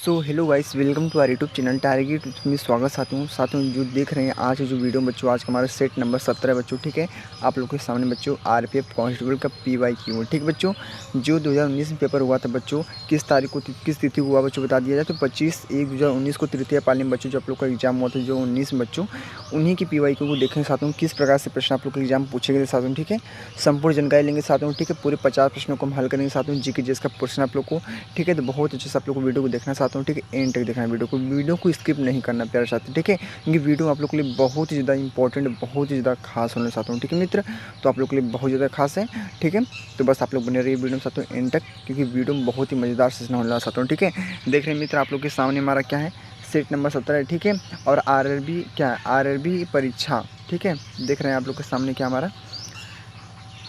So hello guys, welcome to our YouTube channel target में स्वागत साथियों जो देख रहे हैं आज जो वीडियो बच्चों, आज का हमारा सेट नंबर 17 बच्चों। ठीक है, आप लोग के सामने बच्चों आरपीएफ कांस्टेबल का PYQ। ठीक है बच्चों, जो 2019 में पेपर हुआ था बच्चों, किस तारीख को किस तिथि को हुआ बच्चों बता दिया जाए तो 25/1/2019 को तृतीय पाली में बच्चों जो आप लोग का एग्जाम हुआ था जो 19 में बच्चों, उन्हीं की PYQ को देखेंगे साथियों, किस प्रकार से प्रश्न आप लोग के एग्जाम पूछे गए साथियों। ठीक है, संपूर्ण जानकारी लेंगे साथियों। ठीक है, पूरे 50 प्रश्नों को हम हल करेंगे साथियों, जीके जिस का क्वेश्चन आप लोग को। ठीक है, तो बहुत अच्छे से आप लोग को वीडियो को देखना चाहता हूँ। ठीक है, एंड तक देखना है वीडियो को स्किप नहीं करना प्यारे साथी। ठीक है, क्योंकि वीडियो आप लोग के लिए बहुत ही ज़्यादा इंपॉर्टेंट, बहुत ही ज़्यादा खास होने चाहता हूँ। ठीक है मित्र, तो आप लोग के लिए बहुत ज़्यादा खास है। ठीक है, तो बस आप लोग बने रहिए वीडियो में साथियों एंड तक, क्योंकि वीडियो में बहुत ही मज़ेदार सेशन होने वाला चाहता हूँ। ठीक है, देख रहे हैं मित्र, आप लोग के सामने हमारा क्या है, सेट नंबर 17 है। ठीक है, और RRB क्या है, RRB परीक्षा। ठीक है, देख रहे हैं आप लोग के सामने क्या हमारा,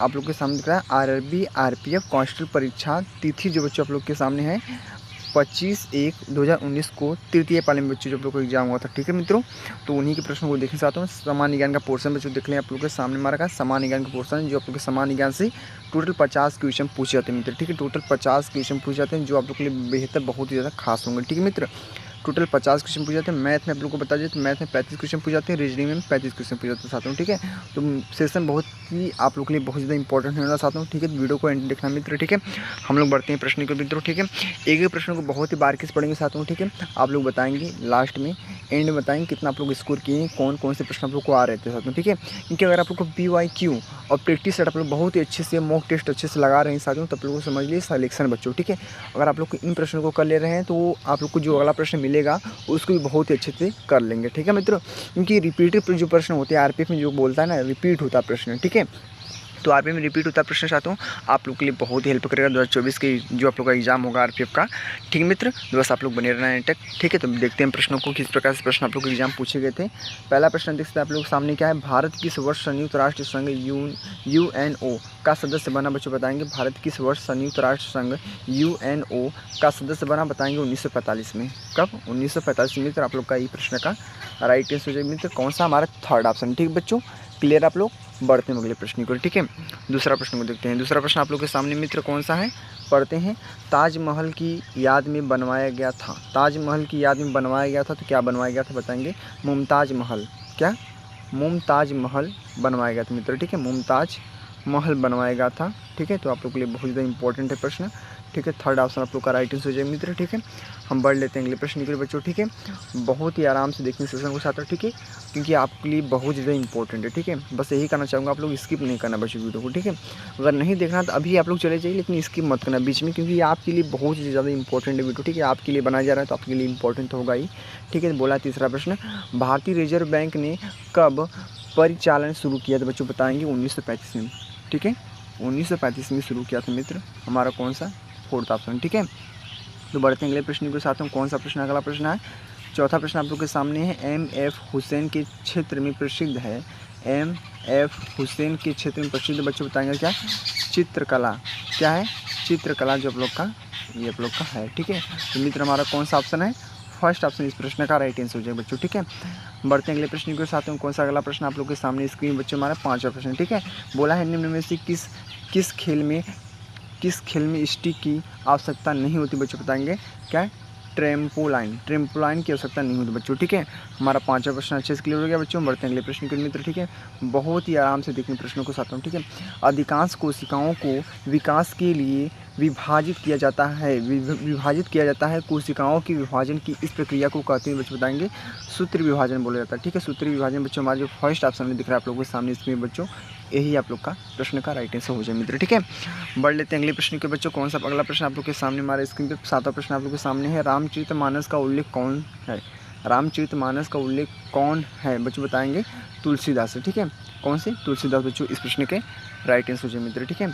आप लोग के सामने दिख रहा है RRB RPF कांस्टेबल परीक्षा। तिथि जो बच्चों आप लोग के सामने है 25/1/2019 को तृतीय पाली में बच्चों जो आप लोग को एग्जाम हुआ था। ठीक है मित्रों, तो उन्हीं के प्रश्न को देखना चाहता हूँ। सामान्य ज्ञान का पोर्शन बच्चों देख लें आप लोग के सामने हमारा का सामान्य ज्ञान का पोर्शन, जो आप लोग के सामान्य ज्ञान से टोटल 50 क्वेश्चन पूछे जाते हैं मित्र। ठीक है, टोटल 50 क्वेश्चन पूछे जाते हैं जो आप लोग के लिए बेहतर, बहुत ही ज़्यादा खास होंगे। ठीक है मित्र, टोटल 50 क्वेश्चन पूछे जाते हैं। मैथ में आप लोग को बता दें तो मैथ में 35 क्वेश्चन पूछे जाते हैं, रीजनिंग में 35 क्वेश्चन पूछे जाते हैं साथियों। ठीक है, तो सेशन बहुत ही आप लोग के लिए बहुत ज़्यादा इंपॉर्टेंट होने वाला साथियों। ठीक है, तो वीडियो को एंड देखना मित्र। ठीक है, हम लोग बढ़ते हैं प्रश्न के मित्रों। ठीक है, एक एक प्रश्न को बहुत ही बारीकी से पढ़ेंगे साथियों। ठीक है, आप लोग बताएंगे लास्ट में, एंड में बताएंगे कितना आप लोग स्कोर किए, कौन कौन से प्रश्न आप लोग को आ रहे थे साथियों। ठीक है, क्योंकि अगर आप लोग को PYQ और प्रैक्टिस सेट आप लोग बहुत ही अच्छे से, मॉक टेस्ट अच्छे से लगा रहे हैं साथियों, तो आप लोगों को समझ लीजिए सिलेक्शन बच्चों। ठीक है, अगर आप लोग इन प्रश्नों को कर ले रहे हैं तो आप लोग को जो अगला प्रश्न मिलेगा उसको भी बहुत ही अच्छे से कर लेंगे। ठीक है मित्रों, क्योंकि रिपीटेड जो प्रश्न होते हैं RPF में, जो बोलता है ना रिपीट होता है प्रश्न। ठीक है, तो RPF में रिपीट होता है प्रश्न चाहता हूँ, आप लोग के लिए बहुत ही हेल्प करेगा 2024 के जो आप लोग का एग्जाम होगा RPF का। ठीक है मित्र, तो बस आप लोग बने रहना है तक। ठीक है, तो देखते हैं प्रश्नों को, किस प्रकार से प्रश्न आप लोग के एग्जाम पूछे गए थे। पहला प्रश्न देख सकते हैं आप लोग सामने क्या है, भारत किस वर्ष संयुक्त राष्ट्र संघ UNO का सदस्य बना बच्चों बताएंगे। भारत किस वर्ष संयुक्त राष्ट्र संघ UNO का सदस्य बना बताएंगे 1945 में। कब? 1945 मित्र, आप लोग का ये प्रश्न का राइट आंसर हो जाएगा मित्र कौन सा, हमारा थर्ड ऑप्शन। ठीक बच्चों, क्लियर आप लोग, बढ़ते हैं अगले प्रश्न को। ठीक है, दूसरा प्रश्न को देखते हैं। दूसरा प्रश्न आप लोग के सामने मित्र कौन सा है, पढ़ते हैं। ताजमहल की याद में बनवाया गया था, ताजमहल की याद में बनवाया गया था, तो क्या बनवाया गया था बताएंगे, मुमताज महल। क्या? मुमताज महल बनवाया गया था मित्र। ठीक है, मुमताज महल बनवाया गया था। ठीक है, तो आप लोग के लिए बहुत ज़्यादा इंपॉर्टेंट है प्रश्न। ठीक है, थर्ड ऑप्शन आप लोग का राइट आंसर हो जाएगा मित्र। ठीक है, हम बढ़ लेते हैं अगले प्रश्न के लिए बच्चों। ठीक है, बहुत ही आराम से देखने सेशन को साथ। ठीक है, क्योंकि आपके लिए बहुत ज़्यादा इंपॉर्टेंट है। ठीक है, बस यही करना चाहूँगा, आप लोग स्किप नहीं करना बच्चों वीडियो को। ठीक है, अगर नहीं देखना तो अभी आप लोग चले जाइए, लेकिन स्किप मत करना बीच में, क्योंकि आपके लिए बहुत ज़्यादा इंपॉर्टेंट है वीडियो। ठीक है, आपके लिए बनाया जा रहा है तो आपके लिए इंपॉर्टेंट होगा ही। ठीक है, बोला तीसरा प्रश्न, भारतीय रिजर्व बैंक ने कब परिचालन शुरू किया था बच्चों बताएंगे 1935 में। ठीक है, 1935 में शुरू किया था मित्र, हमारा कौन सा, फोर्थ ऑप्शन। ठीक है, तो बढ़ते हैं अगले प्रश्न के साथ। कौन सा प्रश्न, अगला प्रश्न है चौथा प्रश्न आप लोग के सामने है, MF हुसैन के क्षेत्र में प्रसिद्ध है, MF हुसैन के क्षेत्र में प्रसिद्ध बच्चों बताएंगे क्या, चित्रकला। क्या है? चित्रकला जो आप लोग का, ये आप लोग का है। ठीक है, तो मित्र हमारा कौन सा ऑप्शन है, फर्स्ट ऑप्शन इस प्रश्न का राइट आंसर हो जाएगा बच्चों। ठीक है, बढ़ते हैं अगले प्रश्न के साथ। कौन सा अगला प्रश्न आप लोग के सामने स्क्रीन बच्चों, हमारा पांचवा प्रश्न। ठीक है, बोला है निम्न में से किस खेल में स्टिक की आवश्यकता नहीं होती बच्चों बताएंगे क्या, ट्रेम्पोलाइन की आवश्यकता नहीं होती बच्चों। ठीक है, हमारा पांचवा प्रश्न अच्छे से क्लियर हो गया बच्चों। बढ़ते हैं अगले प्रश्न के मित्र। ठीक है, बहुत ही आराम से देखने प्रश्नों को साथ। ठीक है, अधिकांश कोशिकाओं को विकास के लिए विभाजित किया जाता है, कोशिकाओं की विभाजन की इस प्रक्रिया को कहते हैं बच्चों बताएंगे, सूत्र विभाजन बोला जाता है। ठीक है, सूत्र विभाजन बच्चों हमारा जो फर्स्ट ऑप्शन में दिख रहा है आप लोगों के सामने इसमें बच्चों, यही आप लोग का प्रश्न का राइट आंसर हो जाए मित्र। ठीक है, बढ़ लेते हैं अगले प्रश्न के बच्चों। कौन सा अगला प्रश्न आप लोग के सामने, हमारे स्क्रीन पे सातवां प्रश्न आप लोग के सामने है, रामचरितमानस का उल्लेख कौन है, रामचरितमानस का उल्लेख कौन है बच्चों बताएंगे, तुलसीदास। ठीक है, कौन से, तुलसीदास बच्चों, इस प्रश्न के राइट आंसर हो जाए मित्र। ठीक है,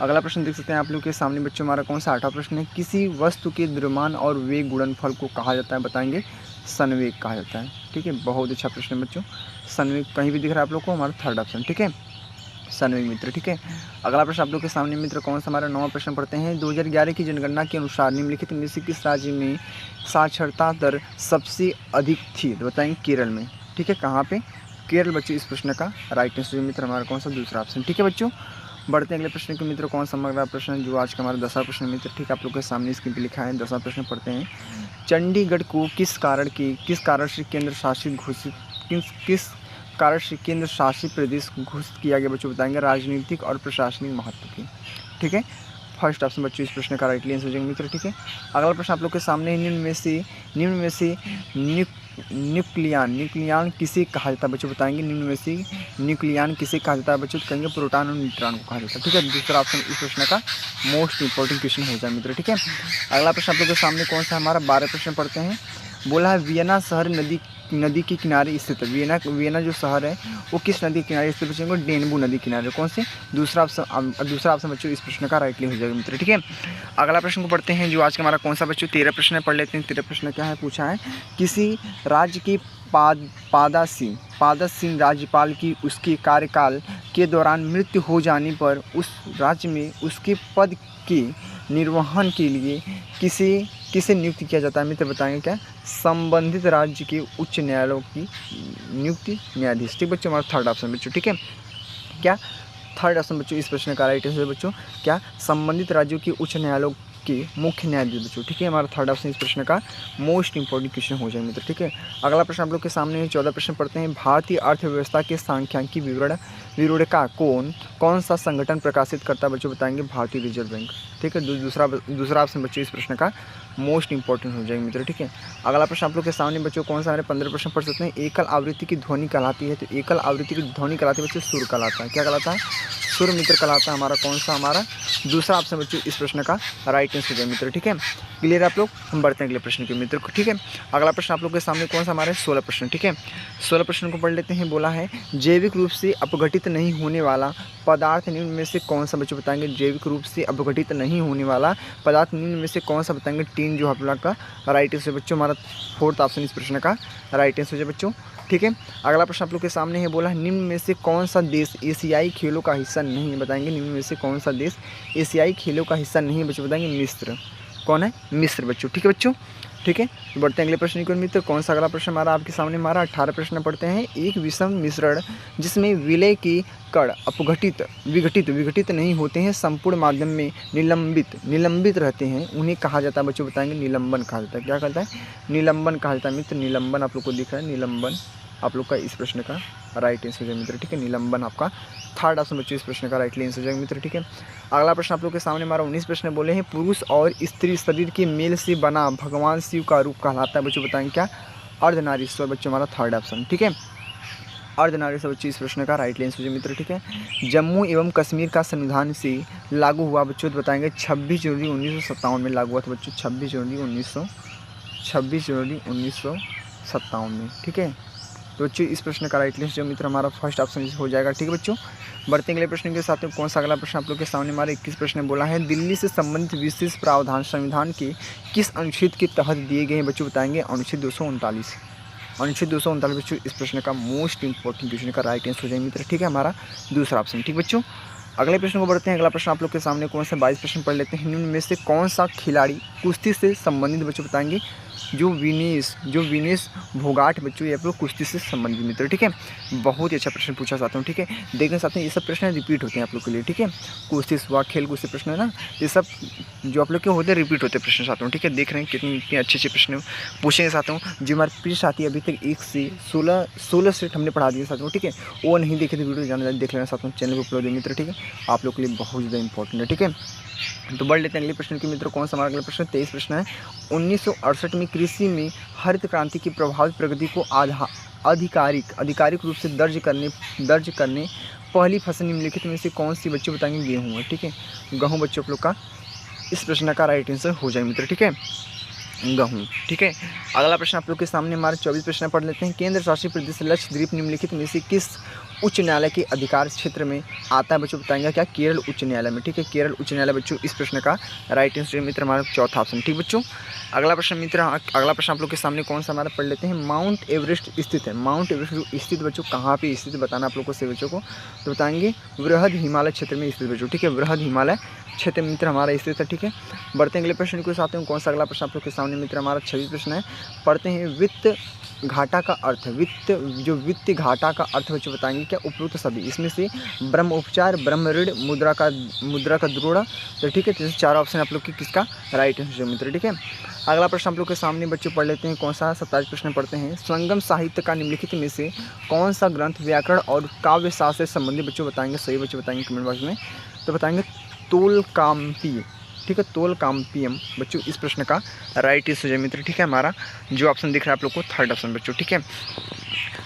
अगला प्रश्न देख सकते हैं आप लोग के सामने बच्चों, हमारा कौन सा आठवां प्रश्न है, किसी वस्तु के द्रव्यमान और वेग गुणनफल को कहा जाता है बताएंगे, संवेग कहा जाता है। ठीक है, बहुत अच्छा प्रश्न है बच्चों, संवेग कहीं भी दिख रहा है आप लोग को, हमारा थर्ड ऑप्शन। ठीक है, संवेग मित्र। ठीक है, अगला प्रश्न आप लोग के सामने मित्र कौन सा, हमारा नौवां प्रश्न पढ़ते हैं। 2011 की जनगणना के अनुसार निम्नलिखित में से किस राज्य में साक्षरता दर सबसे अधिक थी, तो बताएंगे केरल में। ठीक है, कहाँ पे, केरल बच्चों, इस प्रश्न का राइट आंसर मित्र हमारा कौन सा, दूसरा ऑप्शन। ठीक है बच्चों, बढ़ते हैं अगले प्रश्न के मित्र। कौन सा अगला प्रश्न है जो आज का हमारा 10वां प्रश्न है मित्र, ठीक है, आप लोग के सामने स्क्रीन पे लिखा है। 10वां प्रश्न पढ़ते हैं। चंडीगढ़ को किस कारण से केंद्र शासित घोषित किस कारण से केंद्र शासित प्रदेश घोषित किया गया बच्चों, बताएंगे राजनीतिक और प्रशासनिक महत्व की, ठीक है। फर्स्ट ऑप्शन बच्चों इस प्रश्न का राइट आंसर हो जाएगा मित्र, ठीक है। अगला प्रश्न आप लोग के सामने, निम्न में से न्यूक्लियन किसे कहा जाता है बच्चों, बताएंगे निम्न में से न्यूक्लियन किसे कहा जाता है बच्चों, तो कहेंगे प्रोटॉन और न्यूट्रॉन को कहा जाता है, ठीक है। दूसरा ऑप्शन इस प्रश्न का मोस्ट इंपॉर्टेंट क्वेश्चन हो जाए मित्र, ठीक है। अगला प्रश्न आप लोग के सामने कौन सा हमारा 12 प्रश्न पढ़ते हैं। बोला है वियना शहर नदी के किनारे स्थित है। वियना जो शहर है वो किस नदी के किनारे स्थित बच्चों, डेनबू नदी के किनारे। कौन से? दूसरा ऑप्शन बच्चों इस प्रश्न का राइटली हो जाएगा मित्र, ठीक है। अगला प्रश्न को पढ़ते हैं जो आज का हमारा कौन सा बच्चों 13 प्रश्न है, पढ़ लेते हैं। 13 प्रश्न क्या है पूछा है, किसी राज्य की पादासीन राज्यपाल की उसके कार्यकाल के दौरान मृत्यु हो जाने पर उस राज्य में उसके पद के निर्वहन के लिए किसे नियुक्त किया जाता है मित्र, बताएंगे क्या, संबंधित राज्य के उच्च न्यायालयों की नियुक्ति न्यायाधीश, ठीक बच्चों, हमारा थर्ड ऑप्शन बच्चों, ठीक है। क्या थर्ड ऑप्शन बच्चों इस प्रश्न का राइट आंसर बच्चों, क्या संबंधित राज्यों के उच्च न्यायालयों के मुख्य न्यायाधीश बच्चों, ठीक है। हमारा थर्ड ऑप्शन इस प्रश्न का मोस्ट इंपॉर्टेंट क्वेश्चन हो जाए मित्र, ठीक है। अगला प्रश्न आप लोग के सामने 14 प्रश्न पढ़ते हैं। भारतीय अर्थव्यवस्था के सांख्यिकी विवरण का कौन सा संगठन प्रकाशित करता है बच्चों, बताएंगे भारतीय रिजर्व बैंक, ठीक है। दूसरा ऑप्शन बच्चों इस प्रश्न का मोस्ट इंपॉर्टेंट हो जाएगा मित्र, ठीक है। अगला प्रश्न आप लोग के सामने बच्चों कौन सा, हमारे 15 प्रश्न पढ़ सकते हैं। एकल आवृत्ति की ध्वनि कहलाती है, तो एकल आवृत्ति की ध्वनि कहलाती है बच्चों सुर कहलाता है, क्या कहलाता है, सुर मित्र कहलाता है। हमारा कौन सा, हमारा दूसरा ऑप्शन बच्चों इस प्रश्न का राइट आंसर हो जाएगा मित्र, ठीक है। क्लियर आप लोग, हम बढ़ते हैं अगले प्रश्न के मित्र को, ठीक है। अगला प्रश्न आप लोग के सामने कौन सा, हमारे 16 प्रश्न, ठीक है। 16 प्रश्न को पढ़ लेते हैं। बोला है जैविक रूप से अपघटित नहीं होने वाला पदार्थ निम्न में से कौन सा बच्चों, बताएंगे जैविक रूप से अपघटित नहीं होने वाला पदार्थ निम्न में से कौन सा, बताएंगे टीन जो आप लोग का राइट आंसर बच्चों, हमारा फोर्थ ऑप्शन इस प्रश्न का राइट आंसर हो जाए बच्चों, ठीक है। अगला प्रश्न आप लोग के सामने है। बोला है निम्न में से कौन सा देश एशियाई खेलों का हिस्सा नहीं है, बताएंगे निम्न में से कौन सा देश एशियाई खेलों का हिस्सा नहीं है बच्चों, बताएंगे मिस्र। कौन है? मिस्र बच्चों, ठीक है बच्चों, ठीक है। तो बढ़ते हैं अगले प्रश्न की मित्र। कौन सा अगला प्रश्न हमारा आपके सामने, हमारा 18 प्रश्न पढ़ते हैं। एक विषम मिश्रण जिसमें विलय की कण विघटित नहीं होते हैं, संपूर्ण माध्यम में निलंबित रहते हैं, उन्हें कहा जाता है बच्चों, बताएंगे निलंबन कहा जाता है। क्या कहता है? निलंबन कहा जाता है मित्र। निलंबन आप लोग को दिख रहा है, निलंबन आप लोग का इस प्रश्न का राइट आंसर हो जाएगा मित्र, ठीक है। निलंबन आपका थर्ड ऑप्शन बच्चों इस प्रश्न का राइट आंसर हो जाएगा मित्र, ठीक है। अगला प्रश्न आप लोग के सामने हमारा 19 प्रश्न बोले हैं। पुरुष और स्त्री शरीर के मेल से बना भगवान शिव का रूप कहलाता है बच्चों, बताएंगे क्या, अर्धनारीश्वर बच्चों, हमारा थर्ड ऑप्शन, ठीक है। अर्धनारीश्वर बच्चों इस प्रश्न का राइट आंसर हो जाएगा मित्र, ठीक है। जम्मू एवं कश्मीर का संविधान से लागू हुआ बच्चों, तो बताएंगे 26 जनवरी 1957 में लागू हुआ था बच्चों, 26 जनवरी 1957 में, ठीक है। तो बच्चों इस प्रश्न का राइट आंसर जो मित्र हमारा फर्स्ट ऑप्शन हो जाएगा, ठीक है बच्चों। बढ़ते अगले प्रश्न के साथ में कौन सा अगला प्रश्न आप लोग के सामने हमारे 21 प्रश्न बोला है। दिल्ली से संबंधित विशेष प्रावधान संविधान के किस अनुच्छेद के तहत दिए गए हैं बच्चों, बताएंगे अनुच्छेद 239। अनुच्छेद 239 बच्चों इस प्रश्न का मोस्ट इंपॉर्टेंट क्वेश्चन का राइट आंसर हो जाएगा मित्र, ठीक है, हमारा दूसरा ऑप्शन, ठीक बच्चों। अगले प्रश्न को बढ़ते हैं। अगला प्रश्न आप लोग के सामने कौन सा 22 प्रश्न पढ़ लेते हैं। निम्न में से कौन सा खिलाड़ी कुश्ती से संबंधित बच्चों, बताएंगे जो विनेश फोगाट बच्चों, ये आप लोग कुश्ती से संबंधित मित्र, ठीक है। बहुत ही अच्छा प्रश्न पूछा चाहता हूँ, ठीक है। देखना चाहते हैं ये सब प्रश्न रिपीट होते हैं आप लोग के लिए, ठीक है। कुश्ती हुआ, खेल कूद से प्रश्न है ना, ये सब जो आप लोग के होते हैं रिपीट होते प्रश्न चाहता हूँ, ठीक है। देख रहे हैं कितने अच्छे प्रश्न पूछे चाहता हूँ। जो हमारे प्रिय साथी अभी तक 1 से 16 सेट हमने पढ़ा दिए चाहता हूँ, ठीक है। वो नहीं देखे तो वीडियो जाना देख लेना चाहता हूँ, चैनल पर अपलोड है मित्र, ठीक है। आप लोग के लिए बहुत ज़्यादा इंपॉर्टेंट है, ठीक है। तो बढ़ लेते हैं अगले प्रश्न के मित्र। कौन सा हमारा अगला प्रश्न 23 प्रश्न है। 1968 में कृषि में हरित क्रांति की प्रभावित प्रगति को आधिकारिक रूप से दर्ज करने पहली फसल निम्नलिखित में से कौन सी बच्चों, बताएंगे गेहूँ है, ठीक है। गेहूँ बच्चों आप लोग का इस प्रश्न का राइट आंसर हो जाए मित्र, ठीक है, गेहूँ, ठीक है। अगला प्रश्न आप लोग के सामने हमारे 24 प्रश्न पढ़ लेते हैं। केंद्र शासित प्रदेश लक्षद्वीप निम्नलिखित में से किस उच्च न्यायालय के अधिकार क्षेत्र में आता है बच्चों, बताएंगे क्या, केरल उच्च न्यायालय में, ठीक है। केरल उच्च न्यायालय बच्चों इस प्रश्न का राइट आंसर मित्र हमारा चौथा ऑप्शन, ठीक बच्चों। अगला प्रश्न मित्र, अगला प्रश्न आप लोग के सामने कौन सा हमारा पढ़ लेते हैं। माउंट एवरेस्ट स्थित है। माउंट एवरेस्ट स्थित बच्चों कहाँ पे स्थित बताना आप लोग को से बच्चों को, तो बताएंगे वृहद हिमालय क्षेत्र में स्थित बच्चों, ठीक है। वृहद हिमालय क्षेत्र मित्र हमारा स्थित है, ठीक है। बढ़ते हैं अगले प्रश्न के साथ में। कौन सा अगला प्रश्न आप लोग के सामने मित्र हमारा 26 प्रश्न है। पढ़ते हैं घाटा का अर्थ, वित्त जो वित्तीय घाटा का अर्थ बच्चों बताएंगे क्या, उपरोक्त सभी। इसमें से ब्रह्म उपचार, ब्रह्म ऋण, मुद्रा का द्रोण, तो ठीक है। जैसे चार ऑप्शन आप लोग की किसका राइट आंसर मित्र, ठीक है। अगला प्रश्न आप लोग के सामने बच्चों पढ़ लेते हैं, कौन सा 27 प्रश्न पढ़ते हैं। संगम साहित्य का निम्नलिखित में से कौन सा ग्रंथ व्याकरण और काव्य शास्त्र से संबंधित बच्चों बताएंगे, सही बच्चों बताएंगे कमेंट बॉक्स में। तो बताएंगे तोलकाम्पी, ठीक है, तोलकाम्पियम बच्चों इस प्रश्न का राइट आंसर मित्र, ठीक है। हमारा जो ऑप्शन दिख रहा है आप लोग को थर्ड ऑप्शन बच्चों, ठीक है।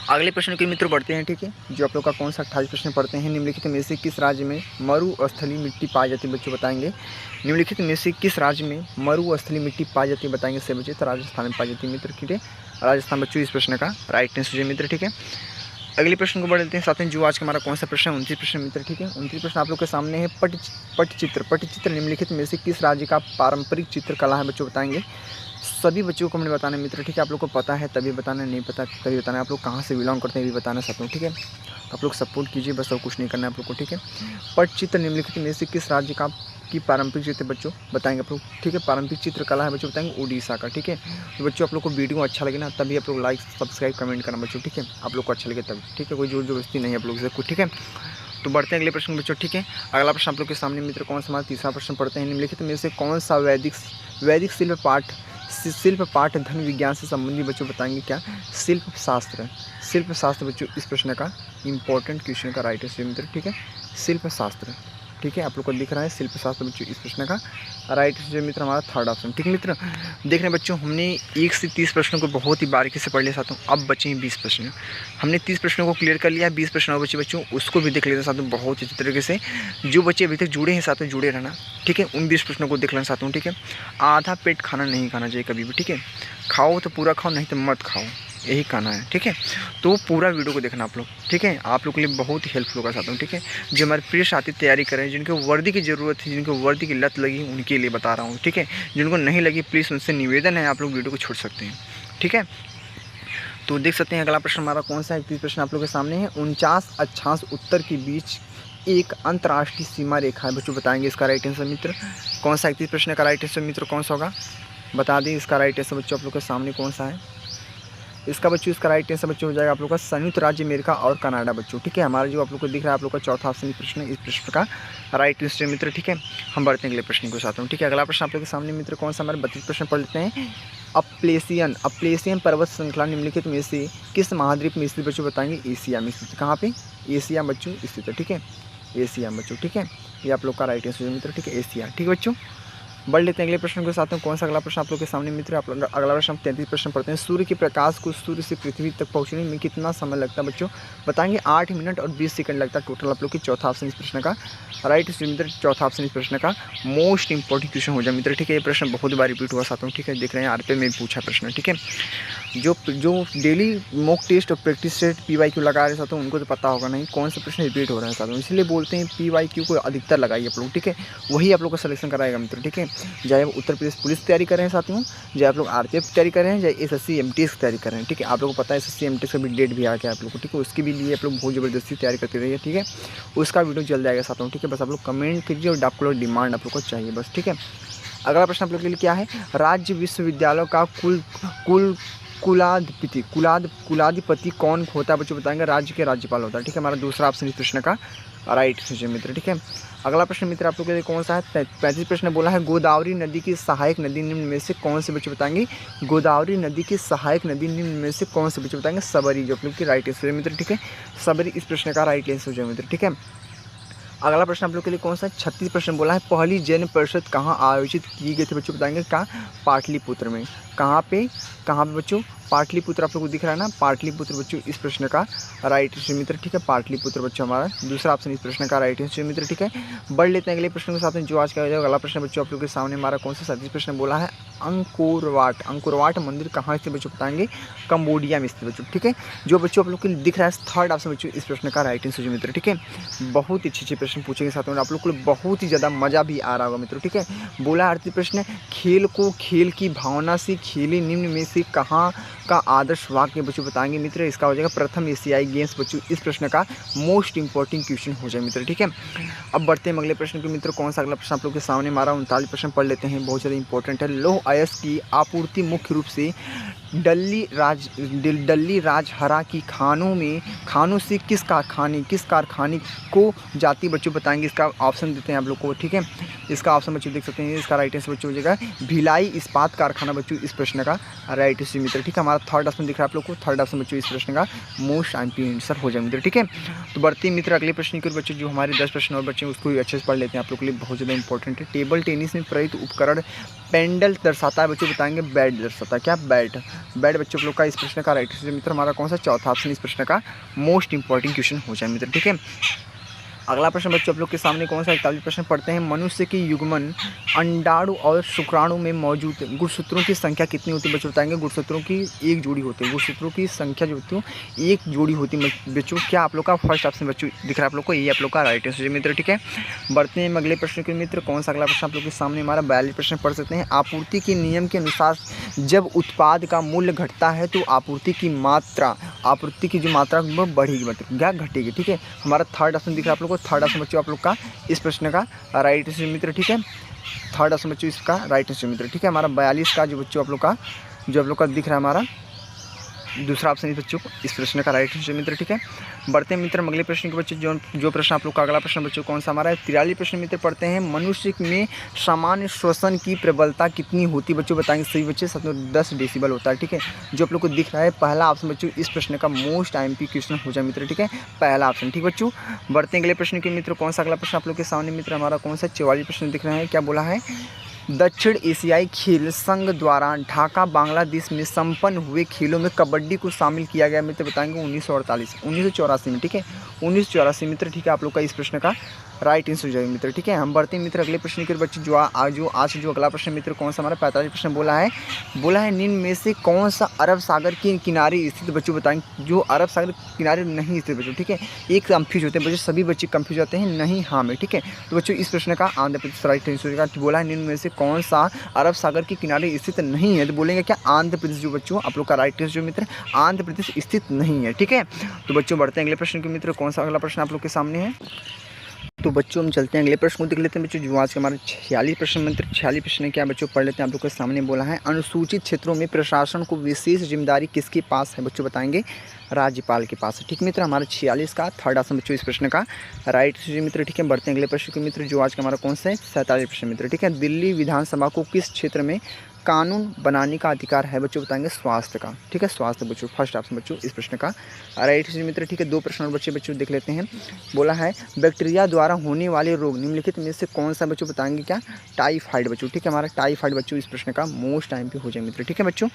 अगले प्रश्न के मित्र बढ़ते हैं, ठीक है। जो आप लोग का कौन सा 28 प्रश्न पढ़ते हैं। निम्नलिखित में से किस राज्य में मरुस्थलीय मिट्टी पाई जाती है बच्चों बताएंगे। निम्नलिखित में से किस राज्य में मरुस्थलीय मिट्टी पाई जाती है बताएंगे, से बच्चे। तो राजस्थान में पाई जाती है मित्र, ठीक है। राजस्थान बच्चों इस प्रश्न का राइट आंसर मित्र, ठीक है। अगले प्रश्न को बढ़ लेते हैं साथ में। जो आज का हमारा कौन सा प्रश्न है 29 प्रश्न मित्र, ठीक है। 29 प्रश्न आप लोग के सामने है। पटचित्र निम्नलिखित में से किस राज्य का पारंपरिक चित्रकला है बच्चों बताएंगे। सभी बच्चों को हमने बताना मित्र, ठीक है। आप लोग को पता है तभी बताना, नहीं पता तभी बताना। आप लोग कहाँ से बिलोंग करते हैं ये भी बताना चाहता हूँ, ठीक है। तो आप लोग सपोर्ट कीजिए बस, और कुछ नहीं करना है आप लोग को, ठीक है। पटचित्र निम्नलिखित में से किस राज्य का की पारंपरिक चित्र बच्चों बताएंगे आप लोग, ठीक है। पारंपरिक चित्रकला है बच्चों बताएंगे उड़ीसा का, ठीक है। तो बच्चों आप लोग को वीडियो अच्छा लगे ना तभी आप लोग लाइक सब्सक्राइब कमेंट करना बच्चों, ठीक है। आप लोग को अच्छा लगे तब, ठीक है। कोई जोर जबरदस्ती नहीं है आप लोग से कुछ, ठीक है। तो बढ़ते हैं अगले प्रश्न बच्चों, ठीक है। अगला प्रश्न आप लोग के सामने मित्र कौन सा हमारा तीसरा प्रश्न पढ़ते हैं। निम्नलिखित में से कौन सा वैदिक शिल्प पाठ धन विज्ञान से संबंधित बच्चों बताएंगे क्या, शिल्प शास्त्र बच्चों इस प्रश्न का इंपॉर्टेंट क्वेश्चन का राइट आंसर मित्र, ठीक है। शिल्प शास्त्र, ठीक है। आप लोग को दिख रहा है शिल्प शास्त्र बच्चों इस प्रश्न का राइट आंसर मित्र हमारा थर्ड ऑप्शन, ठीक है मित्र। देख रहे हैं बच्चों हमने 1 से 30 प्रश्नों को बहुत ही बारीकी से पढ़ लिया साथों। अब बचे हैं 20 प्रश्न। हमने 30 प्रश्नों को क्लियर कर लिया, 20 प्रश्न और बचे बच्चों, उसको भी देख लेते हैं साथों बहुत अच्छी तरीके से। जो बच्चे अभी तक जुड़े हैं साथों जुड़े रहना, ठीक है। उन 20 प्रश्नों को देख लेना साथों, ठीक है। आधा पेट खाना नहीं खाना चाहिए कभी भी, ठीक है। खाओ तो पूरा खाओ, नहीं तो मत खाओ, यही कहना है, ठीक है। तो पूरा वीडियो को देखना आप लोग, ठीक है। आप लोग के लिए बहुत ही हेल्पफुल होगा साथों, ठीक है। जो हमारे प्रिय साथी तैयारी कर रहे हैं, जिनको वर्दी की ज़रूरत है, जिनको वर्दी की लत लगी, उनके लिए बता रहा हूँ, ठीक है। जिनको नहीं लगी प्लीज़ उनसे निवेदन है आप लोग वीडियो को छोड़ सकते हैं, ठीक है। तो देख सकते हैं अगला प्रश्न हमारा कौन सा है। 31 प्रश्न आप लोग के सामने है। 49 अक्षांश उत्तर के बीच एक अंतर्राष्ट्रीय सीमा रेखा है बच्चों बताएंगे इसका राइट आंसर मित्र कौन सा। 31 प्रश्न का राइट आंसर मित्र कौन सा होगा बता दें। इसका राइट आंसर बच्चों आप लोग के सामने कौन सा है। इसका बच्चों इसका राइट आंसर बच्चों हो जाएगा आप लोग का संयुक्त राज्य अमेरिका और कनाडा बच्चों, ठीक है। हमारा जो आप लोग को दिख रहा है आप लोग का चौथा ऑप्शन प्रश्न, इस प्रश्न का राइट आंसर मित्र, ठीक है। हम बढ़ते हैं अगले प्रश्न के साथ, ठीक है। अगला प्रश्न आप लोग के सामने मित्र कौन सा हमारे 32 प्रश्न पढ़ लेते हैं। अपलेशियन पर्वत श्रृंखला निम्नलिखित में से किस महाद्वीप में स्थित बच्चों बताएंगे। एशिया में स्थित, कहाँ पे, एशिया बच्चों स्थित है, ठीक है। एशिया बच्चों, ठीक है। ये आप लोग का राइट आंसर मित्र, ठीक है, एशिया, ठीक है बच्चों। बढ़ लेते हैं अगले प्रश्न के साथ में। कौन सा अगला प्रश्न आप लोग के सामने मित्र। आप लोग अगला प्रश्न हम 33 प्रश्न पढ़ते हैं। सूर्य के प्रकाश को सूर्य से पृथ्वी तक पहुंचने में कितना समय लगता है बच्चों बताएंगे। 8 मिनट और 20 सेकंड लगता है टोटल। आप लोग की चौथा ऑप्शन इस प्रश्न का राइट मित्र, चौथा ऑप्शन इस प्रश्न का मोस्ट इंपॉर्टेंट क्वेश्चन हो जाए मित्र, ठीक है। ये प्रश्न बहुत बार रिपीट हुआ साथ में, ठीक है। देख रहे हैं आरपीए में पूछा प्रश्न, ठीक है। जो डेली मॉक टेस्ट और प्रैक्टिस टेस्ट PYQ लगा रहे साथों उनको तो पता होगा नहीं कौन सा प्रश्न रिपीट हो रहा है साथों, इसलिए बोलते हैं PYQ को अधिकतर लगाइए आप लोग, ठीक है। वही आप लोग का सिलेक्शन कराएगा मित्र, ठीक है। चाहे उत्तर प्रदेश पुलिस की तैयारी कर रहे हैं साथियों, चाहे आप लोग RPF की तैयारी कर रहे हैं, चाहे SSC MTS की तैयारी कर रहे हैं, ठीक है। आप लोग को पता है SSC MTS का भी डेट भी आ गया आप लोग को, ठीक है। उसके भी लिए आप लोग बहुत ज़बरदस्ती तैयारी करते रहिए, ठीक है। उसका वीडियो जल्द आएगा साथियों, ठीक है। बस आप लोग कमेंट कीजिए और आप लोग डिमांड आप लोग को चाहिए बस, ठीक है। अगला प्रश्न आप लोग के लिए क्या है। राज्य विश्वविद्यालयों का कुलाधिपति कौन होता है बच्चों बताएंगे। राज्य के राज्यपाल होता है, ठीक है। हमारा दूसरा ऑप्शन इस प्रश्न का राइट आंसर मित्र, ठीक है। अगला प्रश्न मित्र आप लोग के लिए कौन सा है। 35 प्रश्न बोला है गोदावरी नदी की सहायक नदी निम्न में से कौन से बच्चे बताएंगे। गोदावरी नदी की सहायक नदी निम्न में से कौन से बच्चे बताएंगे। सबरी, जो आप लोग की राइट आंसर मित्र, ठीक है। सबरी इस प्रश्न का राइट आंसर हो मित्र, ठीक है। अगला प्रश्न आप लोग के लिए कौन सा 36 प्रश्न बोला है। पहली जैन परिषद कहाँ आयोजित की गई थी बच्चों बताएंगे। कहाँ, पाटलिपुत्र में। कहाँ पे बच्चों, पाटलिपुत्र आप लोग को दिख रहा है ना, पाटलिपुत्र बच्चों इस प्रश्न का राइट आंसर मित्र, ठीक है। पाटलिपुत्र बच्चों हमारा दूसरा ऑप्शन इस प्रश्न का राइट आंसर मित्र, ठीक है। बढ़ लेते हैं अगले प्रश्न के साथ में जो आज का अगला प्रश्न बच्चों आप लोग के सामने हमारा कौन सा 37 प्रश्न बोला है। अंकुरवाट मंदिर कहाँ स्थित बच्चों बताएंगे। कंबोडिया में स्थित बच्चों, ठीक है। जो बच्चों आप लोग को दिख रहा है थर्ड ऑप्शन बच्चों इस प्रश्न का राइट आंसर मित्र, ठीक है। बहुत ही अच्छे प्रश्न पूछेंगे साथ में, आप लोग को बहुत ही ज़्यादा मज़ा भी आ रहा होगा मित्रों, ठीक है। बोला 38 प्रश्न खेल को खेल की भावना से खेले निम्न में से कहाँ का आदर्श वाक्य बच्चों बताएंगे मित्र। इसका हो जाएगा प्रथम एशियाई गेम्स बच्चों इस प्रश्न का मोस्ट इंपॉर्टेंट क्वेश्चन हो जाए मित्र, ठीक है। अब बढ़ते हैं अगले प्रश्न के मित्र। कौन सा अगला प्रश्न आप लोग के सामने हमारा 39 प्रश्न पढ़ लेते हैं, बहुत ज़्यादा इंपॉर्टेंट है। लौह अयस्क की आपूर्ति मुख्य रूप से डल्ली राजहरा की खानों से किस कारखाने को जाती बच्चों बताएंगे। इसका ऑप्शन देते हैं आप लोग को, ठीक है। इसका ऑप्शन बच्चों देख सकते हैं, इसका राइट आंसर बच्चों हो जाएगा भिलाई इस्पात कारखाना बच्चों इस प्रश्न का राइट आंसर मित्र, ठीक है। हमारा थर्ड ऑप्शन दिख रहा है आप लोग को, थर्ड ऑप्शन बच्चों इस प्रश्न का मोस्ट आईएमपी आंसर हो जाएगा मित्र, ठीक है। तो बढ़ते मित्र अगले प्रश्न की ओर बच्चों, जो हमारे 10 प्रश्न और बच्चे उसको भी अच्छे से पढ़ लेते हैं, आप लोग के लिए बहुत ज़्यादा इंपॉर्टेंट है। टेबल टेनिस में प्रयुक्त उपकरण पेंडल दर्शाता है बच्चों बताएंगे, बैट दर्शाता है, क्या बैट बच्चों लोग का इस प्रश्न का राइट आंसर मित्र हमारा कौन सा चौथा ऑप्शन इस प्रश्न का मोस्ट इंपॉर्टेंट क्वेश्चन हो जाए मित्र, ठीक है। अगला प्रश्न बच्चों आप लोग के सामने कौन सा 41 प्रश्न पढ़ते हैं। मनुष्य की युग्मन अंडाणु और शुक्राणु में मौजूद गुणसूत्रों की संख्या कितनी होती है बच्चों बताएंगे। गुणसूत्रों की एक जोड़ी होती है, गुणसूत्रों की संख्या जो होती है एक जोड़ी होती है बच्चों, क्या आप लोग का फर्स्ट ऑप्शन बच्चों दिख रहा है आप लोग को, ये आप लोग का राइट आंसर मित्र, ठीक है। बढ़ते हैं अगले प्रश्न के मित्र, कौन सा अगला प्रश्न आप लोग के सामने हमारा 42 प्रश्न पढ़ सकते हैं। आपूर्ति के नियम के अनुसार जब उत्पाद का मूल्य घटता है तो आपूर्ति की जो मात्रा वो बढ़ेगी मतलब क्या घटेगी, ठीक है। हमारा थर्ड ऑप्शन दिख रहा है आप लोग को, थर्ड ऑप्शन बच्चों आप लोग का इस प्रश्न का राइट आंसर मित्र, ठीक है। थर्ड ऑप्शन बच्चों इसका राइट आंसर मित्र, ठीक है। हमारा 42 का जो बच्चों आप लोग का दिख रहा है हमारा दूसरा ऑप्शन इस बच्चों को इस प्रश्न का राइट आंसर मित्र, ठीक है। बढ़ते हैं मित्र अगले प्रश्न के बच्चे, जो प्रश्न आप लोग का अगला प्रश्न बच्चों कौन सा हमारा है 43 प्रश्न मित्र पढ़ते हैं। मनुष्य में सामान्य श्वसन की प्रबलता कितनी होती है बच्चों बताएंगे। सभी बच्चे 10 डेसिबल होता है, ठीक है। जो आप लोग को दिख रहा है पहला ऑप्शन बच्चों इस प्रश्न का मोस्ट आईएमपी क्वेश्चन हो जाए मित्र, ठीक है, पहला ऑप्शन, ठीक बच्चों। बढ़ते हैं अगले प्रश्न के मित्र, कौन सा अगला प्रश्न आप लोग के सामने मित्र हमारा कौन सा 44 प्रश्न दिख रहा है। क्या बोला है, दक्षिण एशियाई खेल संघ द्वारा ढाका बांग्लादेश में संपन्न हुए खेलों में कबड्डी को शामिल किया गया मित्र बताएंगे 1984 में, ठीक है, 1984 मित्र, ठीक है। आप लोग का इस प्रश्न का राइट आंसर हो जाएगा मित्र, ठीक है। हम बढ़ते हैं मित्र अगले प्रश्न के बच्चे, जो आज अगला प्रश्न मित्र कौन सा हमारा 45 प्रश्न बोला है निम्न में से कौन सा अरब सागर के किनारे स्थित बच्चों बताएंगे। जो अरब सागर किनारे नहीं स्थित बच्चों, ठीक है, एक कंफ्यूज होते हैं बच्चों, सभी बच्चे कंफ्यूज होते हैं नहीं हाँ में, ठीक है। तो बच्चों इस प्रश्न का आंध्र प्रदेश राइट आंसर का बोला है निम्न में से कौन सा अरब सागर के किनारे स्थित नहीं है, तो बोलेंगे क्या आंध्र प्रदेश। जो बच्चों आप लोग का राइट आंसर मित्र आंध्र प्रदेश स्थित नहीं है, ठीक है। तो बच्चों बढ़ते हैं अगले प्रश्न के मित्र, कौन सा अगला प्रश्न आप लोग के सामने है। तो बच्चों हम चलते हैं अगले प्रश्न को देख लेते हैं बच्चों, जो आज के हमारे 46 प्रश्न मित्र 46 प्रश्न क्या बच्चों पढ़ लेते हैं। आप लोग के सामने बोला है अनुसूचित क्षेत्रों में प्रशासन को विशेष जिम्मेदारी किसके पास है बच्चों बताएंगे, राज्यपाल के पास है, ठीक मित्र। हमारा 46 का थर्ड ऑप्शन बच्चों इस प्रश्न का राइट मित्र, ठीक है। बढ़ते हैं अगले प्रश्न के मित्र, जो आज का हमारा कौन सा है 47 प्रश्न मित्र, ठीक है। दिल्ली विधानसभा को किस क्षेत्र में कानून बनाने का अधिकार है बच्चों बताएंगे, स्वास्थ्य का, ठीक है, स्वास्थ्य बच्चों फर्स्ट ऑप्शन बच्चों इस प्रश्न का राइट मित्र, ठीक है। 2 प्रश्न और बच्चों देख लेते हैं। बोला है बैक्टीरिया द्वारा होने वाले रोग निम्नलिखित में से कौन सा बच्चों बताएंगे, क्या टाइफाइड बच्चों, ठीक है। हमारा टाइफाइड बच्चों इस प्रश्न का मोस्ट आईएमपी हो जाए मित्र, ठीक है बच्चों,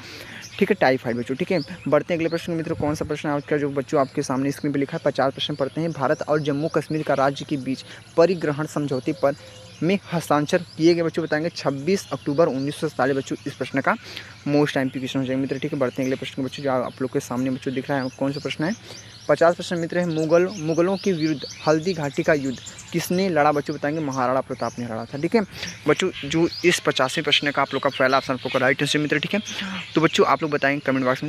ठीक है, टाइफाइड बच्चों, ठीक है। बढ़ते हैं अगले प्रश्न मित्र, कौन सा प्रश्न आपका जो बच्चों आपके सामने स्क्रीन पर लिखा है 50 प्रश्न पढ़ते हैं। भारत और जम्मू कश्मीर का राज्य के बीच परिग्रहण समझौते पर में हस्ताक्षर किए गए बच्चों बताएंगे 26 अक्टूबर 1947 बच्चों इस प्रश्न का मोस्ट आईएमपी क्वेश्चन हो जाएगा मित्र, ठीक है। बढ़ते हैं अगले प्रश्न बच्चों, जो आप लोग के सामने बच्चों दिख रहा है कौन सा प्रश्न है 50 प्रश्न मित्र है। मुगलों के विरुद्ध हल्दी घाटी का युद्ध किसने लड़ा बच्चों बताएंगे, महाराणा प्रताप ने लड़ा था, ठीक है बच्चों। जो इस 85वें प्रश्न का आप लोग का पहला ऑप्शन आप लोग का राइट आंसर मित्र, ठीक है। तो बच्चों आप लोग बताएंगे कमेंट बॉक्स में।